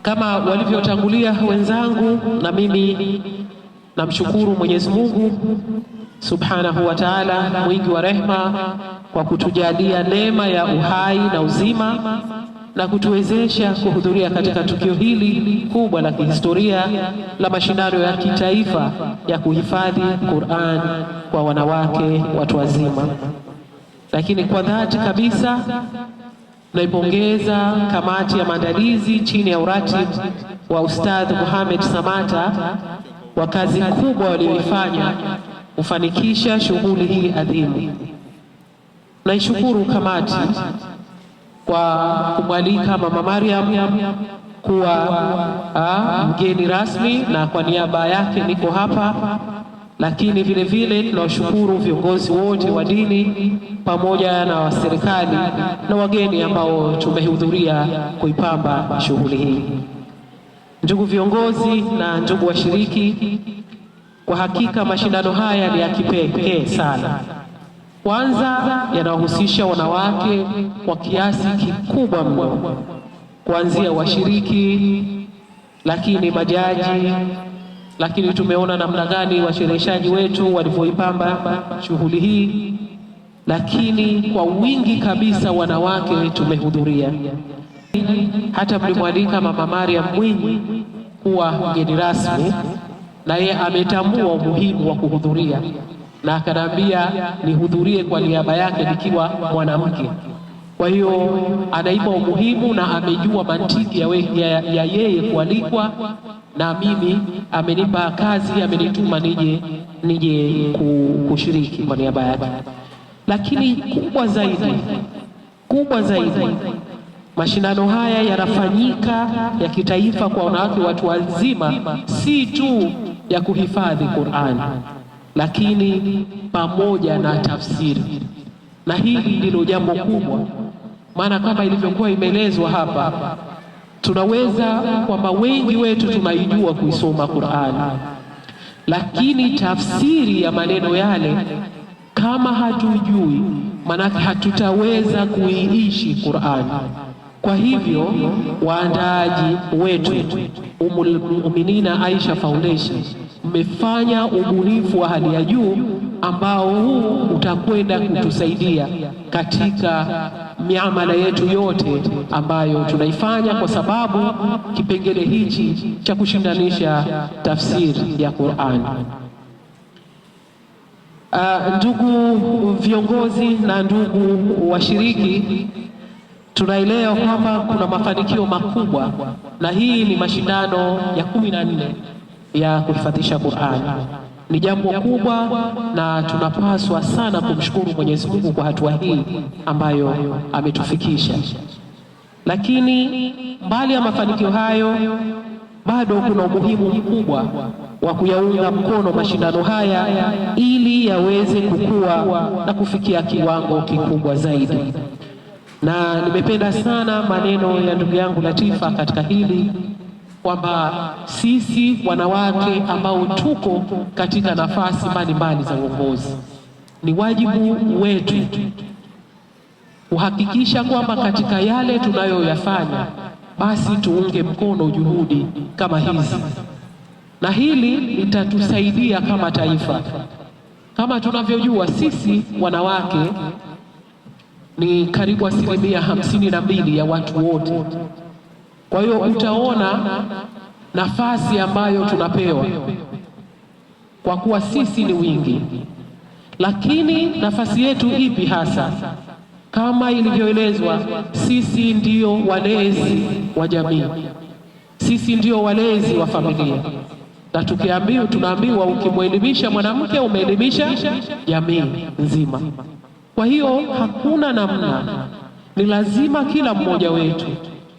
Kama walivyotangulia wenzangu, na mimi namshukuru Mwenyezi Mungu Subhanahu wa Ta'ala, mwingi wa rehema, kwa kutujalia neema ya uhai na uzima na kutuwezesha kuhudhuria katika tukio hili kubwa la kihistoria la mashindano ya kitaifa ya kuhifadhi Qur'an kwa wanawake watu wazima. Lakini kwa dhati kabisa naipongeza kamati ya maandalizi chini ya uratibu wa Ustadh Mohamed Samata kwa kazi kubwa walioifanya kufanikisha shughuli hii adhimu. Naishukuru kamati kwa kumwalika Mama Mariam kuwa mgeni rasmi, na kwa niaba yake niko hapa. Lakini vile vile tunawashukuru viongozi wote wa dini pamoja na wa serikali na wageni ambao tumehudhuria kuipamba shughuli hii. Ndugu viongozi na ndugu washiriki, kwa hakika mashindano haya ni ya kipekee sana. Kwanza, yanahusisha wanawake kwa kiasi kikubwa mno, kuanzia washiriki, lakini majaji, lakini tumeona namna gani washereheshaji wetu walivyoipamba shughuli hii, lakini kwa wingi kabisa wanawake tumehudhuria. Hata mlimwalika Mama Mariam Mwinyi kuwa mgeni rasmi, na yeye ametambua umuhimu wa kuhudhuria na akaniambia nihudhurie kwa niaba yake nikiwa mwanamke. Kwa hiyo anaipa umuhimu na amejua mantiki ya yeye kualikwa, na mimi amenipa kazi, amenituma nije kushiriki kwa niaba yake. Lakini kubwa zaidi, mashindano haya yanafanyika ya kitaifa kwa wanawake watu wazima, si tu ya kuhifadhi Qur'an, lakini pamoja na tafsiri. Na hili ndilo jambo kubwa, maana kama ilivyokuwa imeelezwa hapa, tunaweza kwamba wengi wetu tunaijua kuisoma Qur'an, lakini tafsiri ya maneno yale kama hatujui, maana hatutaweza kuiishi Qur'an. Kwa hivyo waandaaji wetu Ummul Muminina Aisha Foundation mmefanya ubunifu wa hali ya juu ambao huu utakwenda kutusaidia katika miamala yetu yote ambayo tunaifanya, kwa sababu kipengele hichi cha kushindanisha tafsiri ya Qur'an. Ndugu viongozi na ndugu washiriki, tunaelewa kwamba kuna mafanikio makubwa, na hii ni mashindano ya 14 ya kuhifadhisha Qur'an. Ni jambo kubwa na tunapaswa sana kumshukuru Mwenyezi Mungu kwa hatua hii ambayo ametufikisha. Lakini mbali ya mafanikio hayo, bado kuna umuhimu mkubwa wa kuyaunga mkono mashindano haya ili yaweze kukua na kufikia kiwango kikubwa zaidi. Na nimependa sana maneno ya ndugu yangu Latifa katika hili, kwamba sisi wanawake ambao tuko katika nafasi mbalimbali za uongozi, ni wajibu wetu kuhakikisha kwamba katika yale tunayoyafanya basi tuunge mkono juhudi kama hizi, na hili litatusaidia kama taifa. Kama tunavyojua sisi wanawake ni karibu 52% ya watu wote. Kwa hiyo utaona nafasi ambayo tunapewa kwa kuwa sisi ni wingi, lakini nafasi yetu ipi hasa? Kama ilivyoelezwa, sisi ndio walezi wa jamii, sisi ndio walezi wa familia, na tunaambiwa ukimwelimisha mwanamke umeelimisha jamii nzima. Kwa hiyo hakuna namna, ni lazima kila mmoja wetu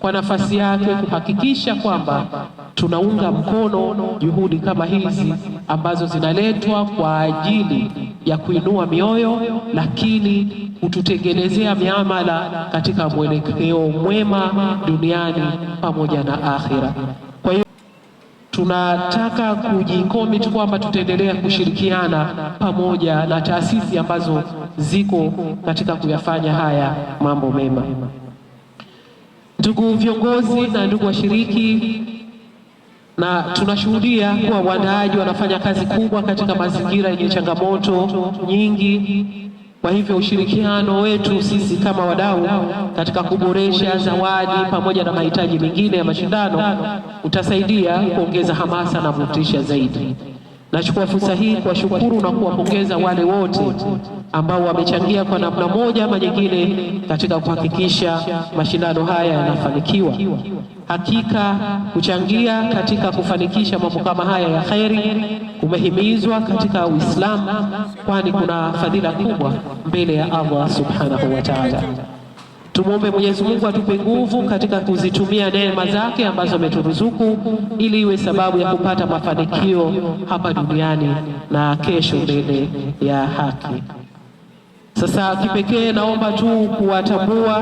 kwa nafasi yake kuhakikisha kwamba tunaunga mkono juhudi kama hizi ambazo zinaletwa kwa ajili ya kuinua mioyo, lakini kututengenezea miamala katika mwelekeo mwema duniani pamoja na akhira. Kwa hiyo tunataka kujikomit kwamba tutaendelea kushirikiana pamoja na taasisi ambazo ziko katika kuyafanya haya mambo mema. Ndugu viongozi na ndugu washiriki, na tunashuhudia kuwa waandaaji wanafanya kazi kubwa katika mazingira yenye changamoto nyingi. Kwa hivyo ushirikiano wetu sisi kama wadau katika kuboresha zawadi pamoja na mahitaji mengine ya mashindano utasaidia kuongeza hamasa na motisha zaidi. Nachukua fursa hii kuwashukuru na kuwapongeza wale wote ambao wamechangia kwa namna moja ama nyingine katika kuhakikisha mashindano haya yanafanikiwa. Hakika kuchangia katika kufanikisha mambo kama haya ya khairi kumehimizwa katika Uislamu, kwani kuna fadhila kubwa mbele ya Allah subhanahu wa ta'ala. Tumwombe Mwenyezi Mungu atupe nguvu katika kuzitumia neema zake ambazo ameturuzuku ili iwe sababu ya kupata mafanikio hapa duniani na kesho mbele ya haki. Sasa kipekee naomba tu kuwatambua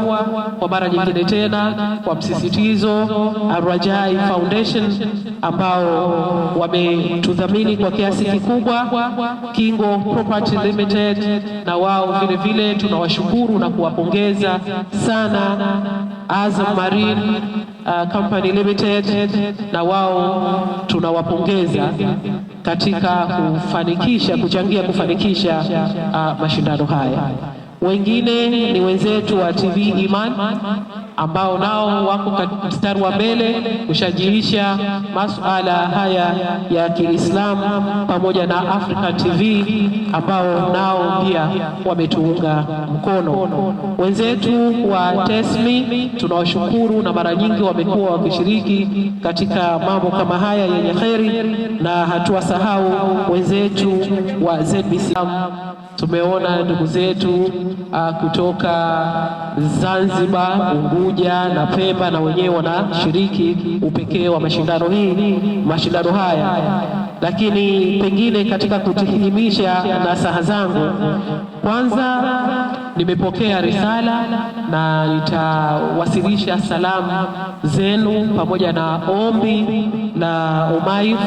kwa mara nyingine tena kwa msisitizo Al-Rajai Foundation ambao wametudhamini kwa kiasi kikubwa, Kingo Property Limited, na wao vile vile tunawashukuru na kuwapongeza sana. Azam Marine Company Limited, na wao tunawapongeza katika kuchangia kufanikisha mashindano haya. Wengine ni wenzetu wa TV Iman ambao nao wako mstari wa mbele kushajiisha masuala haya ya Kiislamu, pamoja na African TV ambao nao pia wametuunga mkono. Wenzetu wa Tesmi tunawashukuru, na mara nyingi wamekuwa wakishiriki katika mambo kama haya yenye kheri, na hatuwasahau wenzetu wa ZBC. Tumeona ndugu zetu kutoka Zanzibar, Unguja na Pemba, na wenyewe wanashiriki upekee wa mashindano haya. Lakini pengine katika kutihitimisha nasaha zangu, kwanza nimepokea risala na nitawasilisha salamu zenu pamoja na ombi la Umaif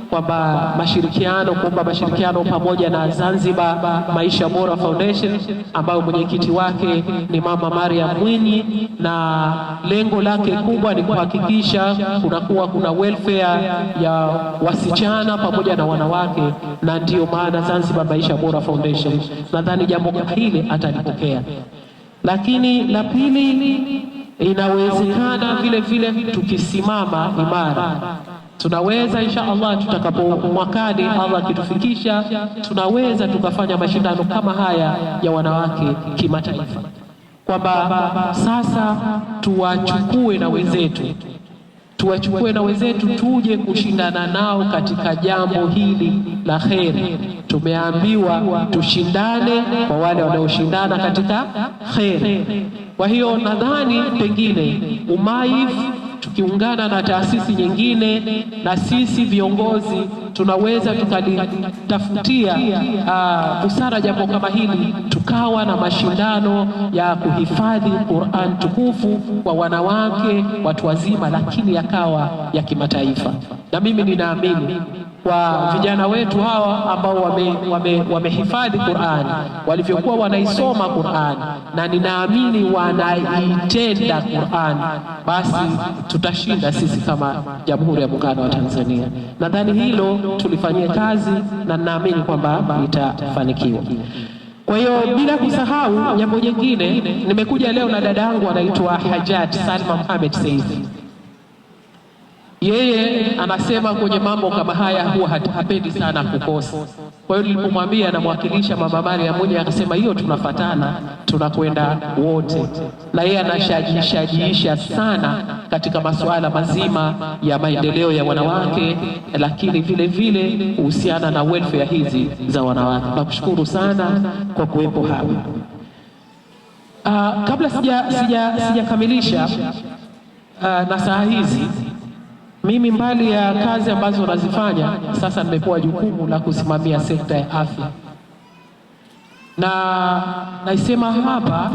kwamba mashirikiano pamoja na Zanzibar Maisha Bora Foundation ambayo mwenyekiti wake ni Mama Mariam Mwinyi, na lengo lake kubwa ni kuhakikisha kuna welfare ya wasichana pamoja na wanawake, na ndiyo maana Zanzibar Maisha Bora Foundation. Nadhani jambo hili atalipokea. Lakini la pili, inawezekana vile vile tukisimama imara tunaweza insha Allah tutakapo mwakani Allah kitufikisha, tunaweza tukafanya mashindano kama haya ya wanawake kimataifa, kwamba sasa tuwachukue na wenzetu tuje kushindana nao katika jambo hili la kheri. Tumeambiwa tushindane kwa wale wanaoshindana katika kheri. Kwa hiyo nadhani pengine Umaif tukiungana na taasisi nyingine na sisi viongozi tunaweza tukalitafutia busara jambo kama hili, tukawa na mashindano ya kuhifadhi Qur'an tukufu kwa wanawake, watu wazima, lakini yakawa ya kimataifa. Na mimi ninaamini kwa vijana wetu hawa ambao wamehifadhi Qur'an, walivyokuwa wanaisoma Qur'an, na ninaamini wanaitenda Qur'an, basi tutashinda sisi kama Jamhuri ya Muungano wa Tanzania. Nadhani hilo tulifanyia kazi na ninaamini kwamba litafanikiwa. Kwa hiyo bila kusahau jambo jingine, nimekuja leo na dada yangu anaitwa Hajat Salma Mohamed Said. Yeye anasema kwenye mambo kama haya huwa hapendi sana kukosa. Kwa hiyo nilipomwambia namwakilisha Mama Mariam Mwinyi, akasema hiyo tunafatana, tunakwenda wote. Na yeye anashajiisha sana katika masuala mazima ya maendeleo ya wanawake, lakini vile vile kuhusiana na welfare hizi za wanawake. Nakushukuru sana kwa kuwepo hapa. Kabla sijakamilisha nasaha hizi, mimi mbali ya kazi ambazo nazifanya sasa, nimepewa jukumu la kusimamia sekta ya afya, na naisema hapa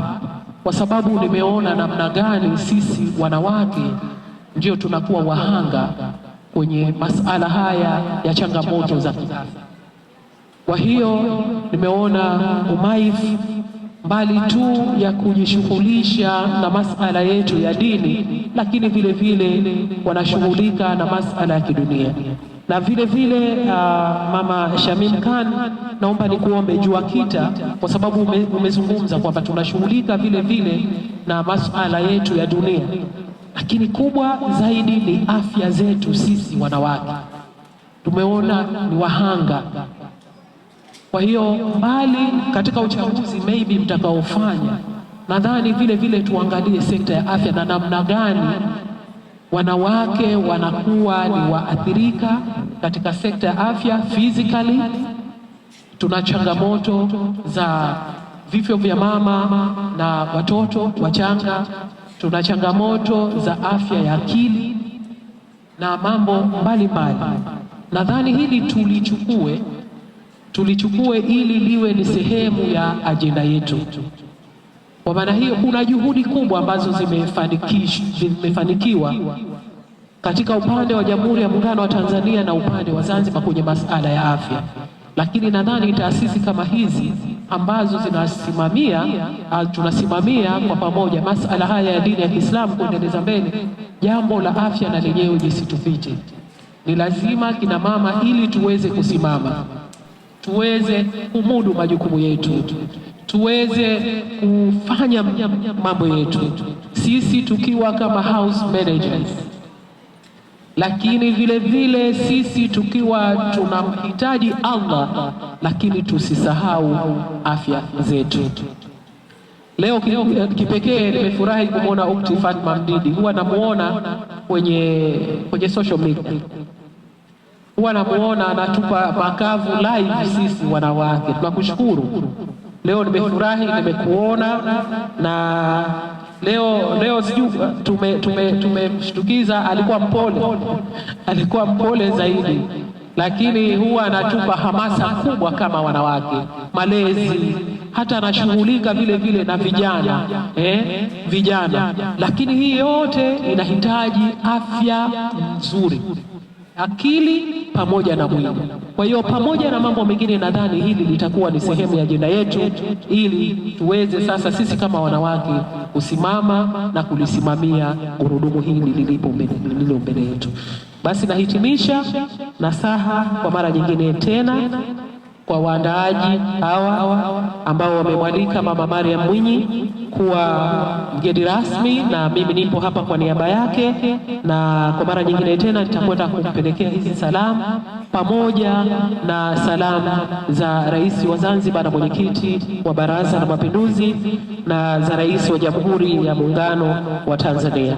kwa sababu nimeona namna gani sisi wanawake ndio tunakuwa wahanga kwenye masala haya ya changamoto za kiafya. Kwa hiyo nimeona Umaif mbali tu ya kujishughulisha na masala yetu ya dini, lakini vile vile wanashughulika na masala ya kidunia. Na vile vile Mama Shamim Khan, naomba nikuombe JUAKITA, kwa sababu umezungumza kwamba tunashughulika vile vile na masala yetu ya dunia, lakini kubwa zaidi ni afya zetu sisi wanawake. Tumeona ni wahanga. Kwa hiyo mbali katika uchaguzi maybe mtakaofanya, nadhani vile vile tuangalie sekta ya afya na namna gani wanawake wanakuwa ni waathirika katika sekta ya afya physically. Tuna changamoto za vifo vya mama na watoto wachanga, tuna changamoto za afya ya akili na mambo mbalimbali. Nadhani hili tulichukue ili liwe ni sehemu ya ajenda yetu. Kwa maana hiyo kuna juhudi kubwa ambazo zimefanikiwa katika upande wa Jamhuri ya Muungano wa Tanzania na upande wa Zanzibar kwenye masala ya afya. Lakini nadhani taasisi kama hizi ambazo tunasimamia kwa pamoja masala haya ya dini ya Kiislamu kuendeleza mbele, jambo la afya na lenyewe lisitupite. Ni lazima kina mama, ili tuweze kusimama, tuweze kumudu majukumu yetu, tuweze kufanya mambo yetu sisi tukiwa kama house managers, lakini vile vile sisi tukiwa tunamhitaji Allah, lakini tusisahau afya zetu. Leo kipekee nimefurahi kumwona Ukhti Fatma Mdidi. Huwa namuona kwenye social media, huwa namuona anatupa makavu live sisi wanawake. Tunakushukuru. Leo nimefurahi nimekuona, na leo sijui tumemshtukiza. Alikuwa mpole zaidi, lakini huwa anatupa hamasa kubwa kama wanawake, malezi, hata anashughulika vile vile na vijana. Lakini hii yote inahitaji afya nzuri, akili pamoja na mwili. Kwa hiyo pamoja na mambo mengine, nadhani hili litakuwa ni sehemu ya ajenda yetu, ili tuweze sasa sisi kama wanawake kusimama na kulisimamia gurudumu hili lililo mbele yetu. Basi nahitimisha nasaha kwa mara nyingine tena kwa waandaaji hawa ambao wamemwalika Mama Mariam Mwinyi kuwa mgeni rasmi, na mimi nipo hapa kwa niaba yake. Na kwa mara nyingine tena nitakwenda kumpelekea hizi salamu pamoja na salamu za Rais wa Zanzibar na mwenyekiti wa Baraza la Mapinduzi na za Rais wa Jamhuri ya Muungano wa Tanzania.